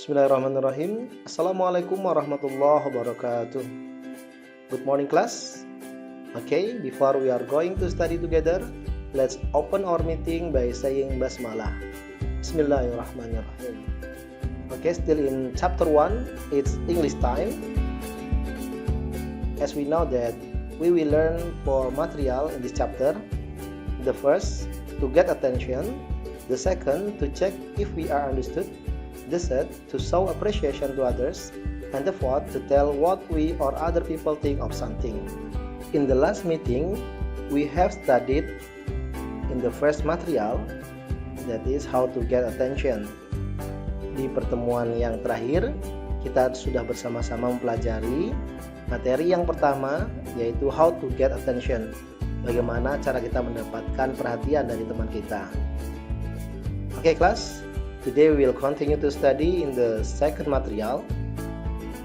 Bismillahirrahmanirrahim. Assalamualaikum warahmatullahi wabarakatuh. Good morning class. Okay, before we are going to study together, let's open our meeting by saying basmalah. Bismillahirrahmanirrahim. Okay, still in chapter 1, it's English time. As we know that we will learn 4 material in this chapter. The first, to get attention. The second, to check if we are understood. The third, to show appreciation to others. And the fourth, to tell what we or other people think of something. In the last meeting, we have studied in the first material, that is how to get attention. Di pertemuan yang terakhir, kita sudah bersama-sama mempelajari materi yang pertama, yaitu how to get attention. Bagaimana cara kita mendapatkan perhatian dari teman kita. Okay, class. Today we will continue to study in the second material,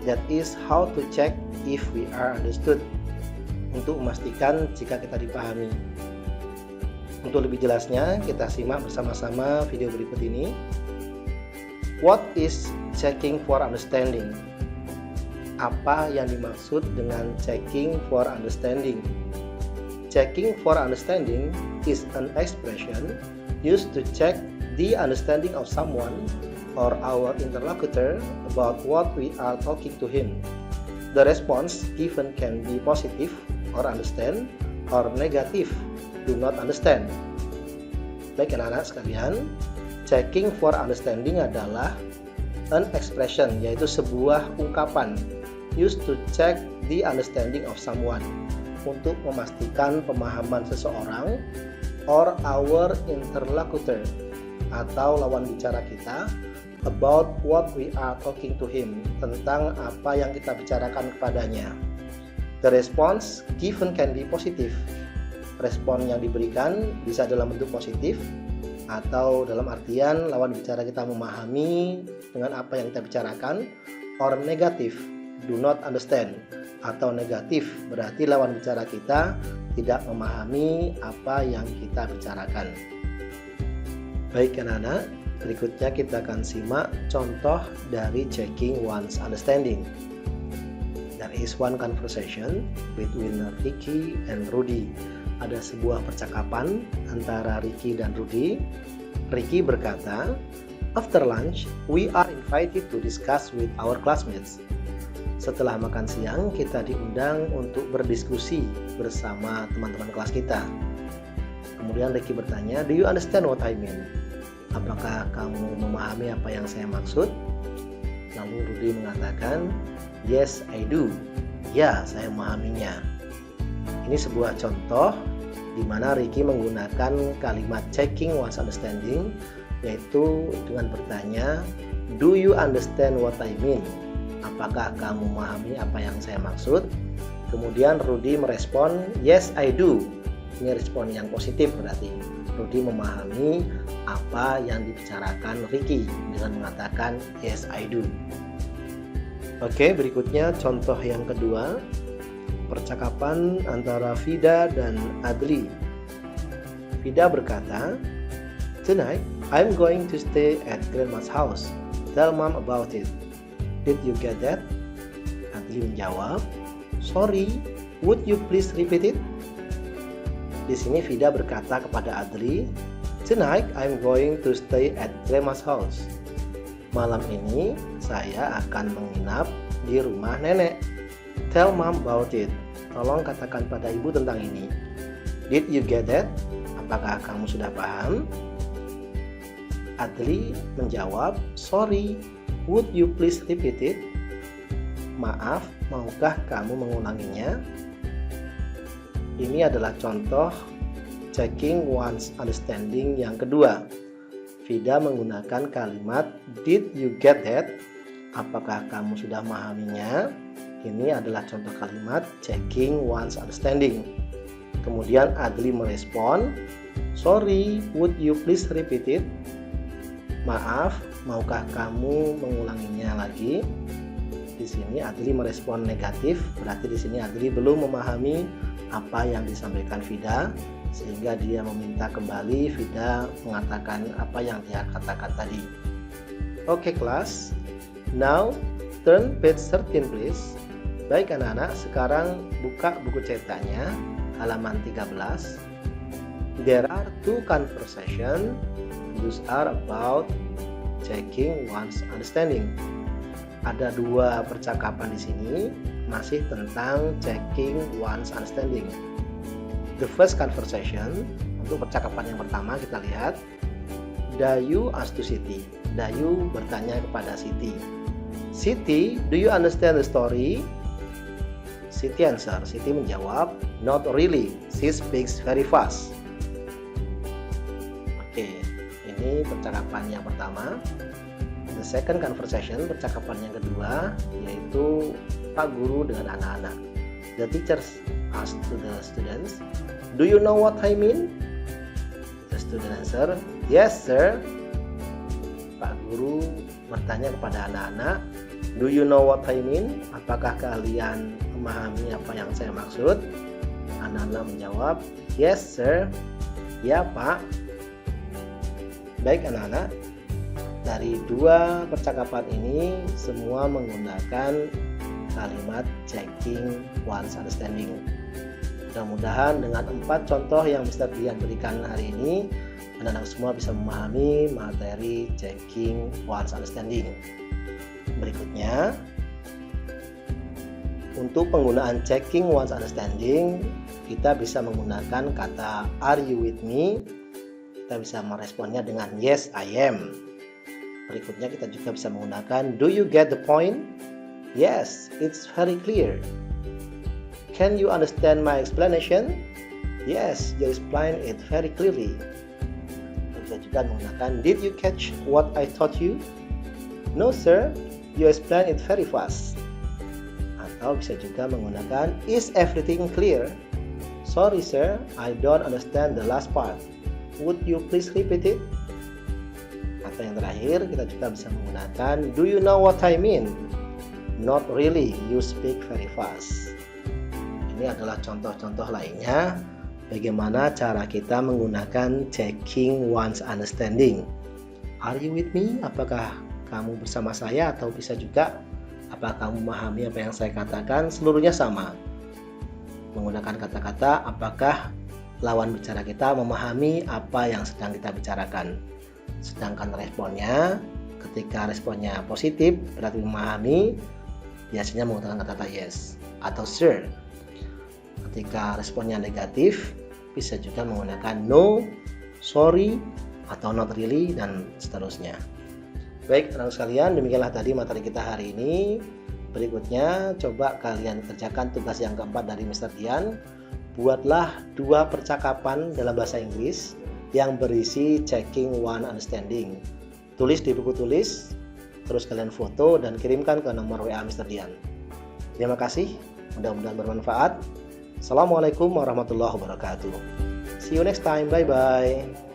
that is how to check if we are understood, untuk memastikan jika kita dipahami. Untuk lebih jelasnya, kita simak bersama-sama video berikut ini. What is checking for understanding? Apa yang dimaksud dengan checking for understanding? Checking for understanding is an expression used to check the understanding of someone or our interlocutor about what we are talking to him. The response given can be positive or understand or negative, do not understand. Baik anak-anak sekalian, checking for understanding adalah an expression, yaitu sebuah ungkapan used to check the understanding of someone, untuk memastikan pemahaman seseorang or our interlocutor, atau lawan bicara kita, about what we are talking to him, tentang apa yang kita bicarakan kepadanya. The response given can be positive. Respon yang diberikan bisa dalam bentuk positif, atau dalam artian lawan bicara kita memahami dengan apa yang kita bicarakan, or negatif, do not understand, atau negatif berarti lawan bicara kita tidak memahami apa yang kita bicarakan. Baik anak-anak, berikutnya kita akan simak contoh dari checking one's understanding. There is one conversation between Ricky and Rudy. Ada sebuah percakapan antara Ricky dan Rudy. Ricky berkata, "After lunch, we are invited to discuss with our classmates." Setelah makan siang, kita diundang untuk berdiskusi bersama teman-teman kelas kita. Kemudian Ricky bertanya, "Do you understand what I mean?" Apakah kamu memahami apa yang saya maksud? Lalu Rudy mengatakan, "Yes, I do." Ya, saya memahaminya. Ini sebuah contoh di mana Ricky menggunakan kalimat checking one's understanding, yaitu dengan bertanya, "Do you understand what I mean?" Apakah kamu memahami apa yang saya maksud? Kemudian Rudy merespon, "Yes, I do." Ini respon yang positif berarti. Rudy memahami apa yang dibicarakan Ricky dengan mengatakan yes I do. Oke, berikutnya contoh yang kedua, percakapan antara Vida dan Adli. Vida berkata, "Tonight I'm going to stay at Grandma's house. Tell Mom about it. Did you get that?" Adli menjawab, "Sorry, would you please repeat it?" Di sini Vida berkata kepada Adli, "Tonight I'm going to stay at Grandma's house." Malam ini saya akan menginap di rumah nenek. Tell Mom about it. Tolong katakan pada ibu tentang ini. Did you get that? Apakah kamu sudah paham? Adli menjawab, "Sorry, would you please repeat it?" Maaf, maukah kamu mengulanginya? Ini adalah contoh checking one's understanding yang kedua. Vida menggunakan kalimat did you get that? Apakah kamu sudah memahaminya? Ini adalah contoh kalimat checking one's understanding. Kemudian Adli merespon, "Sorry, would you please repeat it?" Maaf, maukah kamu mengulanginya lagi? Di sini Adli merespon negatif, berarti di sini Adli belum memahami apa yang disampaikan Vida, sehingga dia meminta kembali Vida mengatakan apa yang dia katakan tadi. Oke kelas, Now, turn page 13 please. Baik anak-anak, sekarang buka buku cetaknya, halaman 13. There are two conversations. Those are about checking one's understanding. Ada dua percakapan di sini, masih tentang checking one's understanding. The first conversation, untuk percakapan yang pertama kita lihat. Dayu asked to Siti. Dayu bertanya kepada Siti. Siti, do you understand the story? Siti answer. Siti menjawab, not really. She speaks very fast. Oke, ini percakapan yang pertama. The second conversation, percakapan yang kedua, yaitu Pak Guru dengan anak-anak. The teachers asked to the students, do you know what I mean? The student answer, yes sir. Pak Guru bertanya kepada anak-anak, do you know what I mean? Apakah kalian memahami apa yang saya maksud? Anak-anak menjawab, yes sir. Ya Pak. Baik anak-anak, dari dua percakapan ini semua menggunakan kalimat checking one's understanding. Mudah-mudahan dengan 4 contoh yang Mr. Dian berikan hari ini, anak-anak semua bisa memahami materi checking one's understanding. Berikutnya, untuk penggunaan checking one's understanding, kita bisa menggunakan kata are you with me? Kita bisa meresponnya dengan yes I am. Berikutnya kita juga bisa menggunakan do you get the point? Yes, it's very clear. Can you understand my explanation? Yes, you explain it very clearly. Kita juga menggunakan did you catch what I taught you? No sir, you explain it very fast. Atau bisa juga menggunakan is everything clear? Sorry sir, I don't understand the last part. Would you please repeat it? Atau yang terakhir kita juga bisa menggunakan do you know what I mean? Not really, you speak very fast. Ini adalah contoh-contoh lainnya bagaimana cara kita menggunakan checking one's understanding. Are you with me? Apakah kamu bersama saya? Atau bisa juga apakah kamu memahami apa yang saya katakan? Seluruhnya sama. Menggunakan kata-kata apakah lawan bicara kita memahami apa yang sedang kita bicarakan. Sedangkan responnya, ketika responnya positif berarti memahami, biasanya menggunakan kata-kata yes atau sir. Ketika responnya negatif, bisa juga menggunakan no, sorry, atau not really, dan seterusnya. Baik, anak sekalian, demikianlah tadi materi kita hari ini. Berikutnya, coba kalian kerjakan tugas yang keempat dari Mr. Dian. Buatlah 2 percakapan dalam bahasa Inggris yang berisi checking one understanding. Tulis di buku tulis, terus kalian foto dan kirimkan ke nomor WA Mr. Dian. Terima kasih, mudah-mudahan bermanfaat. Assalamualaikum warahmatullahi wabarakatuh. See you next time. Bye-bye.